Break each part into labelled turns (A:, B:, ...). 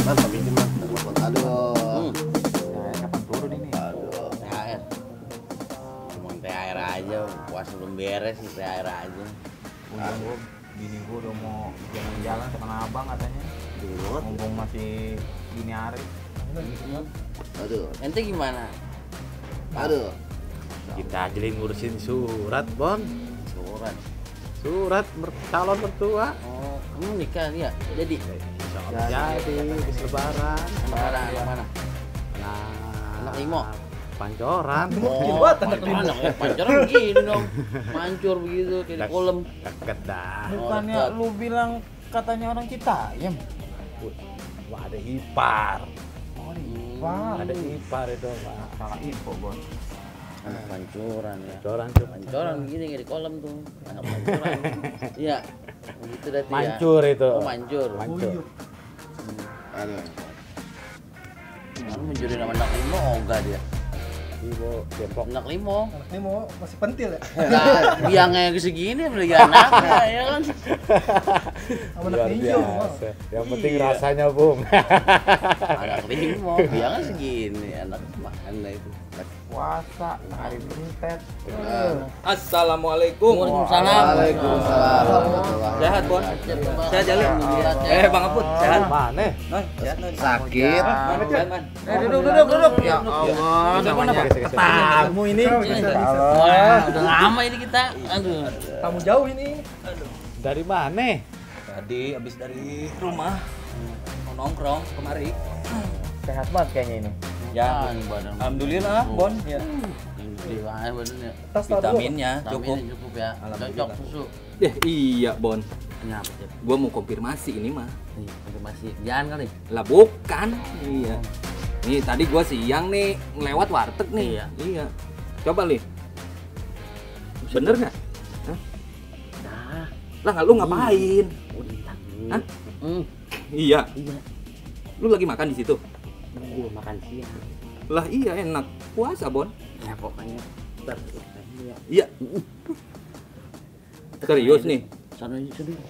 A: Man, pamit man. Aduh.
B: Kapan turun ini?
A: Aduh.
C: THR. Cuma THR aja, puasa belum beres nih THR aja.
B: Bini gue udah mau jalan-jalan ke Tanah Abang katanya. Mumpung masih gini hari.
A: Aduh.
C: Ente gimana?
A: Aduh.
D: Kita aja ngurusin surat, Bon.
C: Surat.
D: Calon mertua.
C: Oh, kamu nikah nih ya? Jadi?
D: Insya Allah jadi habis lebaran.
C: Anak mana? Anak limo?
D: Pancoran.
C: Oh, anak ya pancoran begini dong. Mancur begitu kayak di kolam.
D: Deket dah.
B: Bukannya lu bilang katanya orang Citayam?
D: Wah, ada ipar.
B: Oh, Pak.
D: Ada ipar itu, Pak.
B: Salah info, Bon.
C: Anak pancuran ya.
D: Pancoran tuh.
C: Pancoran begini kayak di kolam tuh. Anak pancuran. Iya. Begitu dah ya.
D: Mancur itu.
C: Oh, mancur.
D: Mancur.
A: Aduh.
C: Kamu mencuri nama anak limo ogah dia.
D: Ibu Depok.
C: Anak limo.
E: Ini mau masih pentil ya?
C: Nah, biangnya segini beli anaknya ya kan.
E: Sama anak
D: Luar
E: ninja.
D: biasa. Yang penting
C: Iya.
D: rasanya, Bung.
C: Anak limo, biangnya segini anak mana itu.
B: Puasa, hari bentet.
F: Assalamualaikum.
C: Waalaikumsalam.
F: Sehat, Bon? Sehat, Jalil? Bang Aput, sehat?
D: Mana?
F: Noi, sehat, Noi.
A: Sakit.
F: Sehat, Man.
C: Duduk. Ya Allah, namanya tamu ini. Wah, udah lama ini kita. Aduh.
E: Kamu jauh ini.
D: Dari mana?
F: Tadi habis dari rumah mau nongkrong kemari.
B: Sehat banget kayaknya ini.
F: Ya,
C: badan.
F: alhamdulillah, Bon. Ya.
C: Beli wae badannya.
E: Tas taruh.
F: Vitaminnya cukup.
C: Vitaminnya cukup ya. Cocok susu.
F: Iya, Bon.
C: Kenapa, Cep?
F: Gua mau konfirmasi ini mah.
C: Nih, masih jangan kali.
F: Lah bukan. Iya. Nih tadi gua siang nih ngelewat warteg nih. Iya. Coba nih. Bener nggak? Hah?
C: Nah,
F: Lah lu ngapain?
C: udah.
F: Hah?
C: Hmm.
F: Iya.
C: Iya.
F: Lu lagi makan di situ?
C: Gua makan siang.
F: Lah iya enak. Puasa, Bon.
C: Ya pokoknya ntar ya.
F: Iya. Serius nih.
C: Sana aja dulu.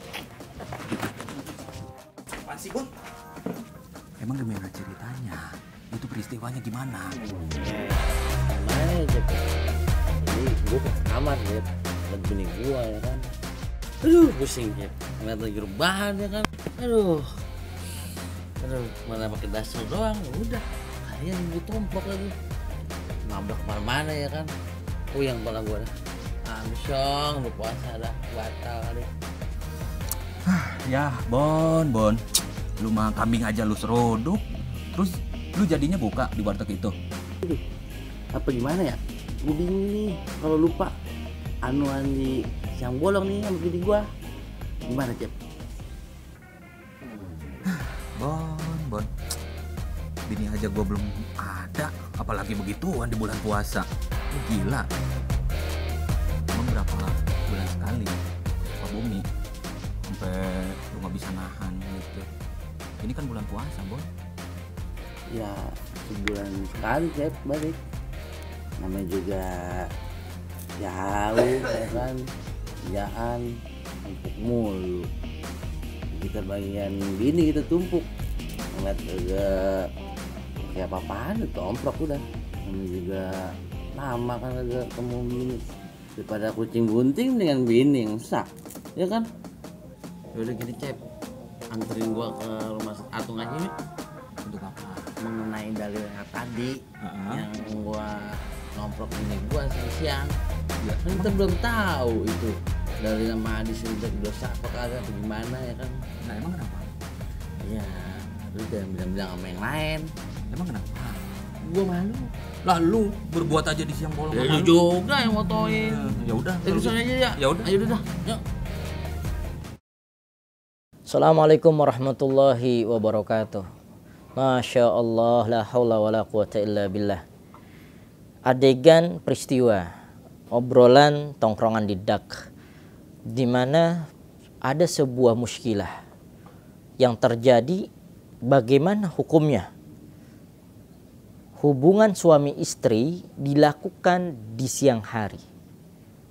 F: Apaan sih, Bon? Emang gimana ceritanya? Itu peristiwanya gimana?
C: Mana Cep? Jadi gua ke kamar ya. Lihat bini gua ya kan. Aduh, pusing Cep. Ngeliat lagi rebahan ya kan. Aduh, mana pakai dasar doang. Ya udah, kalian gue tompok lagi. Nabrak mana-mana ya kan. Yang kepala gua dah. Amsyong, udah puasa dah, batal kali.
F: Ya, Bon. Lu mah kambing aja lu serodok. Terus lu jadinya buka di warteg itu?
C: Apa gimana ya? Gue bingung nih kalau lupa anuan di siang bolong nih sama bini gua. Gimana, Cep?
F: Bon. Bini aja gua belum ada, apalagi begituan di bulan puasa. Lu gila. Emang berapa bulan sekali Pak Bumi sampai lu nggak bisa nahan gitu. Ini kan bulan puasa, Bon.
C: Ya sebulan sekali Cep balik. Namanya juga jauh ya kan, kerjaan tumpuk mulu. Kita bagian bini kita tumpuk. Ngeliat juga kayak apa-apaan itu omprok udah. Namanya juga lama kan agak ketemu bini. Daripada kucing bunting dengan bini yang sak, ya kan? Udah gini Cep, anterin gua ke rumah Atung aja nih.
F: Untuk apa?
C: Mengenai dalilnya tadi
F: Heeh.
C: yang gua nomprok ini gua siang.
F: Ya,
C: Kan kita belum tahu itu dari nama hadis itu jadi dosa apa kagak atau gimana ya kan.
F: Nah, emang kenapa?
C: Ya lu jangan bilang-bilang sama yang lain.
F: Emang kenapa?
C: Gua malu.
F: Lah lu berbuat aja di siang bolong.
C: Ya lu juga yang motoin.
F: Ya udah.
C: Terusan aja ya.
F: Ya udah.
C: Ayo udah. Yuk.
G: Assalamualaikum warahmatullahi wabarakatuh. Masya Allah, la haula wa la quwata illa billah. Adegan peristiwa obrolan tongkrongan di dak, di mana ada sebuah muskilah yang terjadi. Bagaimana hukumnya? Hubungan suami istri dilakukan di siang hari.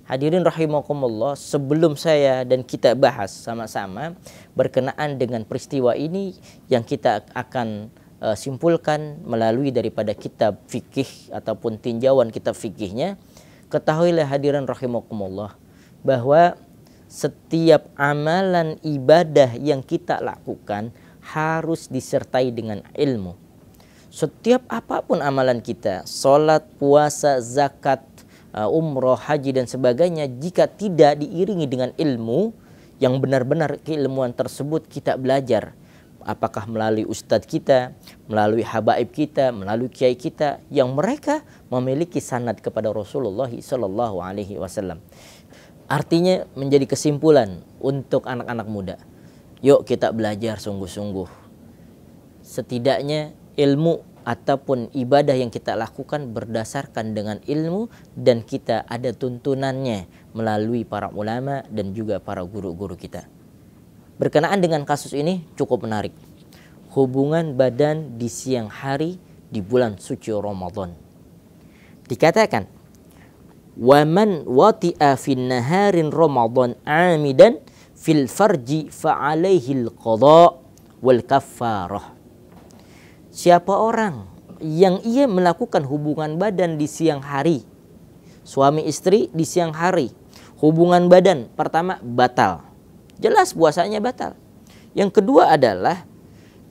G: Hadirin rahimakumullah, sebelum saya dan kita bahas sama-sama berkenaan dengan peristiwa ini yang kita akan simpulkan melalui daripada kitab fikih ataupun tinjauan kitab fikihnya, ketahuilah hadirin rahimakumullah bahwa setiap amalan ibadah yang kita lakukan harus disertai dengan ilmu. Setiap apapun amalan kita, sholat, puasa, zakat, umroh, haji dan sebagainya, jika tidak diiringi dengan ilmu yang benar-benar keilmuan tersebut kita belajar, apakah melalui ustadz kita, melalui habaib kita, melalui kiai kita yang mereka memiliki sanad kepada Rasulullah Sallallahu Alaihi Wasallam. Artinya menjadi kesimpulan untuk anak-anak muda, yuk kita belajar sungguh-sungguh. Setidaknya ilmu ataupun ibadah yang kita lakukan berdasarkan dengan ilmu dan kita ada tuntunannya melalui para ulama dan juga para guru-guru kita. Berkenaan dengan kasus ini cukup menarik. Hubungan badan di siang hari di bulan suci Ramadan. Dikatakan, "Waman wati'a fin naharin Ramadan 'amidan fil farji fa 'alaihi al-qada' wal kaffarah." Siapa orang yang ia melakukan hubungan badan di siang hari, suami istri di siang hari, hubungan badan pertama batal, jelas puasanya batal. Yang kedua adalah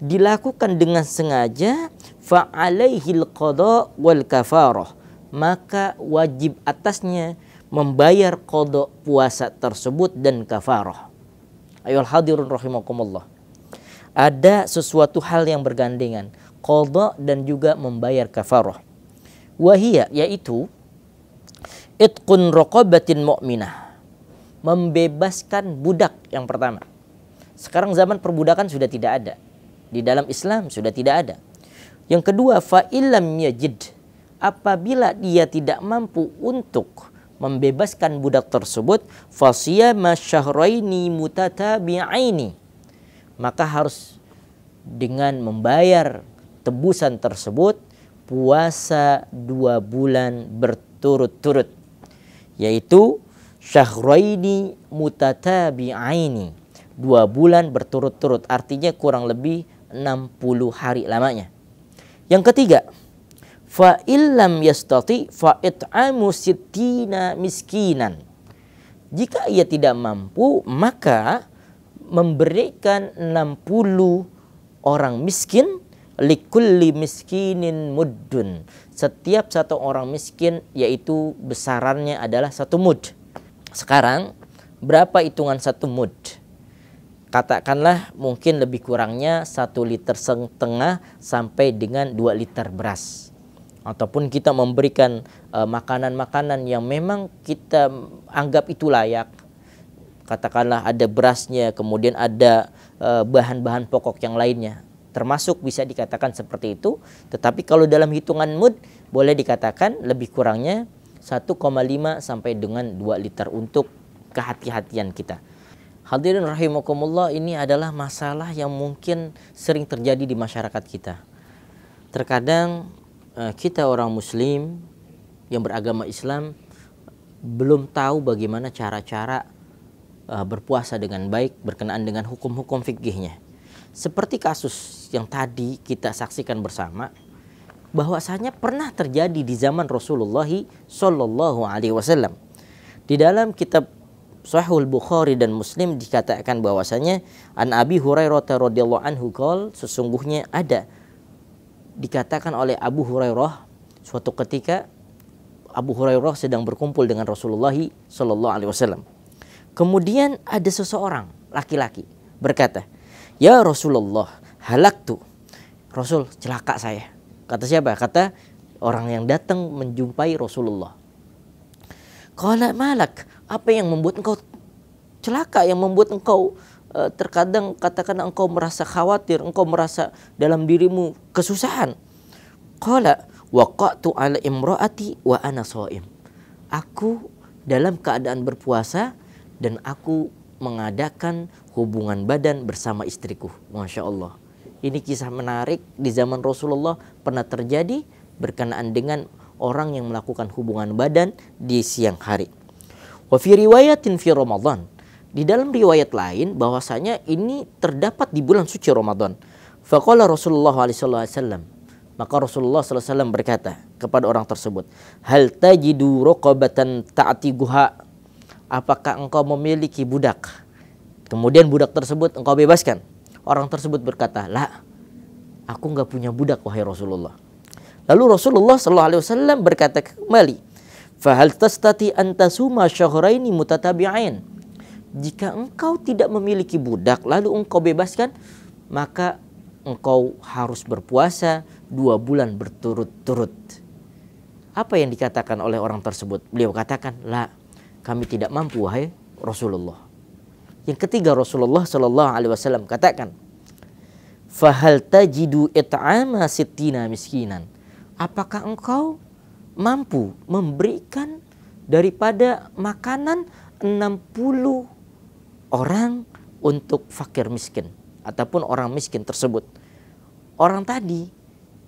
G: dilakukan dengan sengaja, fa alaihil qada wal kafarah, maka wajib atasnya membayar qada puasa tersebut dan kafarah. Ayol hadirun rahimakumullah, ada sesuatu hal yang bergandengan, qada dan juga membayar kafarah. Wahia, yaitu itqun raqabatin mu'minah, membebaskan budak yang pertama. Sekarang zaman perbudakan sudah tidak ada. Di dalam Islam sudah tidak ada. Yang kedua, fa illam yajid, apabila dia tidak mampu untuk membebaskan budak tersebut, fa siyama syahraini mutatabi'aini, maka harus dengan membayar tebusan tersebut puasa 2 bulan berturut-turut, yaitu syahraini mutatabi'aini, 2 bulan berturut-turut, artinya kurang lebih 60 hari lamanya. Yang ketiga, fa illam yastati fa it'amu sittina miskinan, jika ia tidak mampu maka memberikan 60 orang miskin, likulli miskinin muddun, setiap satu orang miskin yaitu besarannya adalah 1 mud. Sekarang berapa hitungan 1 mud? Katakanlah mungkin lebih kurangnya 1,5 liter sampai dengan 2 liter beras. Ataupun kita memberikan makanan-makanan yang memang kita anggap itu layak. Katakanlah ada berasnya, kemudian ada bahan-bahan pokok yang lainnya. Termasuk bisa dikatakan seperti itu. Tetapi kalau dalam hitungan mud boleh dikatakan lebih kurangnya 1,5 sampai dengan 2 liter untuk kehati-hatian kita. Hadirin rahimakumullah, ini adalah masalah yang mungkin sering terjadi di masyarakat kita. Terkadang kita orang muslim yang beragama Islam belum tahu bagaimana cara-cara berpuasa dengan baik berkenaan dengan hukum-hukum fikihnya. Seperti kasus yang tadi kita saksikan bersama, bahwasanya pernah terjadi di zaman Rasulullah Sallallahu Alaihi Wasallam. Di dalam kitab Sahihul Bukhari dan Muslim dikatakan bahwasanya an Abi Hurairah radhiyallahu anhu qol, sesungguhnya ada, dikatakan oleh Abu Hurairah, suatu ketika Abu Hurairah sedang berkumpul dengan Rasulullah Sallallahu Alaihi Wasallam. Kemudian ada seseorang laki-laki berkata, "Ya Rasulullah, halaktu." Rasul, celaka saya. Kata siapa? Kata orang yang datang menjumpai Rasulullah. Qala malak, apa yang membuat engkau celaka, yang membuat engkau terkadang katakan engkau merasa khawatir, engkau merasa dalam dirimu kesusahan? Qala waqatu ala imraati wa ana shaim. Aku dalam keadaan berpuasa dan aku mengadakan hubungan badan bersama istriku. Masya Allah. Ini kisah menarik di zaman Rasulullah pernah terjadi berkenaan dengan orang yang melakukan hubungan badan di siang hari. Wa fi riwayatin fi Ramadan. Di dalam riwayat lain bahwasanya ini terdapat di bulan suci Ramadan. Faqala Rasulullah SAW. Maka Rasulullah SAW berkata kepada orang tersebut, hal tajidu raqabatan ta'tiguha? Apakah engkau memiliki budak? Kemudian budak tersebut engkau bebaskan. Orang tersebut berkata, la, aku enggak punya budak wahai Rasulullah. Lalu Rasulullah SAW berkata kembali, fahal tastati an tasuma syahraini mutatabi'ain? Jika engkau tidak memiliki budak lalu engkau bebaskan, maka engkau harus berpuasa 2 bulan berturut-turut. Apa yang dikatakan oleh orang tersebut? Beliau katakan, la, kami tidak mampu wahai Rasulullah. Yang ketiga Rasulullah SAW katakan, fahal tajidu it'ama sittina miskinan? Apakah engkau mampu memberikan daripada makanan 60 orang untuk fakir miskin ataupun orang miskin tersebut? Orang tadi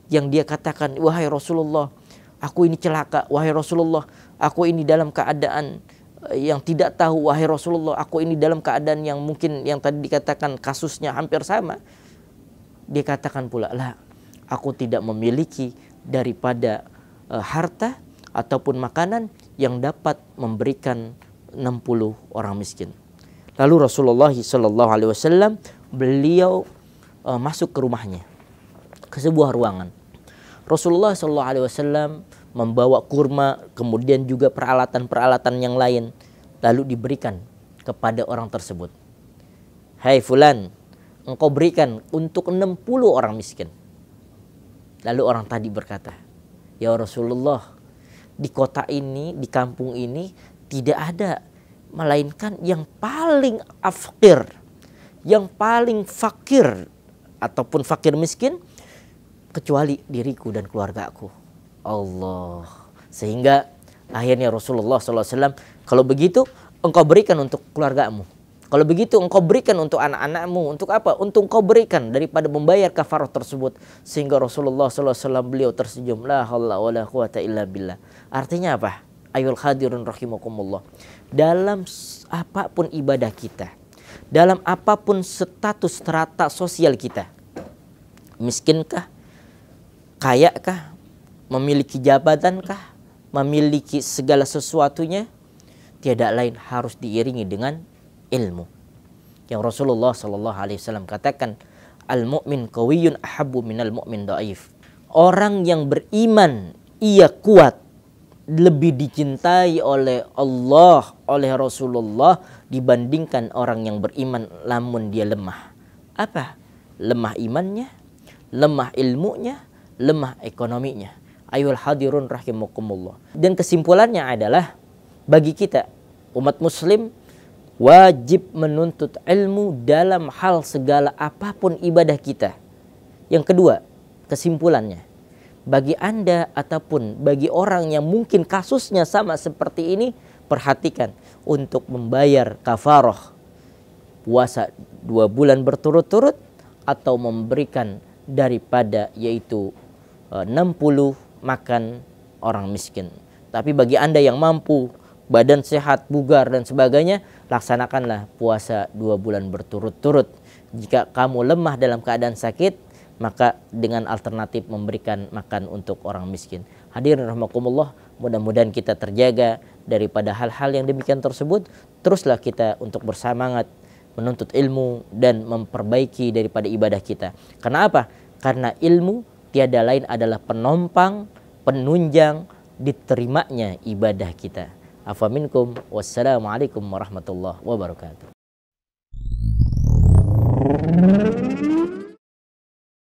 G: yang dia katakan, wahai Rasulullah, aku ini celaka, wahai Rasulullah, aku ini dalam keadaan yang tidak tahu, wahai Rasulullah, aku ini dalam keadaan yang mungkin yang tadi dikatakan kasusnya hampir sama. Dia katakan pula, lah, aku tidak memiliki daripada harta ataupun makanan yang dapat memberikan 60 orang miskin. Lalu Rasulullah SAW beliau masuk ke rumahnya, ke sebuah ruangan. Rasulullah SAW membawa kurma, kemudian juga peralatan-peralatan yang lain, lalu diberikan kepada orang tersebut. Hai fulan, engkau berikan untuk 60 orang miskin. Lalu orang tadi berkata, ya Rasulullah, di kota ini, di kampung ini tidak ada melainkan yang paling afqir, yang paling fakir ataupun fakir miskin kecuali diriku dan keluargaku. Allah. Sehingga akhirnya Rasulullah SAW, kalau begitu engkau berikan untuk keluargamu. Kalau begitu engkau berikan untuk anak-anakmu. Untuk apa? Untuk engkau berikan daripada membayar kafarah tersebut. Sehingga Rasulullah SAW beliau tersenyum. La haula wa la quwata illa billah. Artinya apa? Ayul hadirun rahimakumullah. Dalam apapun ibadah kita, dalam apapun status strata sosial kita, miskinkah, kayakah, memiliki jabatankah, memiliki segala sesuatunya, tiada lain harus diiringi dengan ilmu. Yang Rasulullah SAW katakan, al-mu'min qawiyyun ahabbu minal mu'min dhaif. Orang yang beriman ia kuat, lebih dicintai oleh Allah, oleh Rasulullah dibandingkan orang yang beriman namun dia lemah. Apa? Lemah imannya, lemah ilmunya, lemah ekonominya. Ayul hadirun rahimakumullah. Dan kesimpulannya adalah bagi kita umat muslim wajib menuntut ilmu dalam hal segala apapun ibadah kita. Yang kedua, kesimpulannya, bagi Anda ataupun bagi orang yang mungkin kasusnya sama seperti ini, perhatikan untuk membayar kafarah puasa 2 bulan berturut-turut atau memberikan daripada yaitu 60 makan orang miskin. Tapi bagi Anda yang mampu, badan sehat, bugar dan sebagainya, laksanakanlah puasa 2 bulan berturut-turut. Jika kamu lemah dalam keadaan sakit, maka dengan alternatif memberikan makan untuk orang miskin. Hadirin rahimakumullah, mudah-mudahan kita terjaga daripada hal-hal yang demikian tersebut. Teruslah kita untuk bersemangat menuntut ilmu dan memperbaiki daripada ibadah kita. Karena apa? Karena ilmu tiada lain adalah penompang, penunjang diterimanya ibadah kita. Afa minkum, wassalamualaikum warahmatullahi wabarakatuh.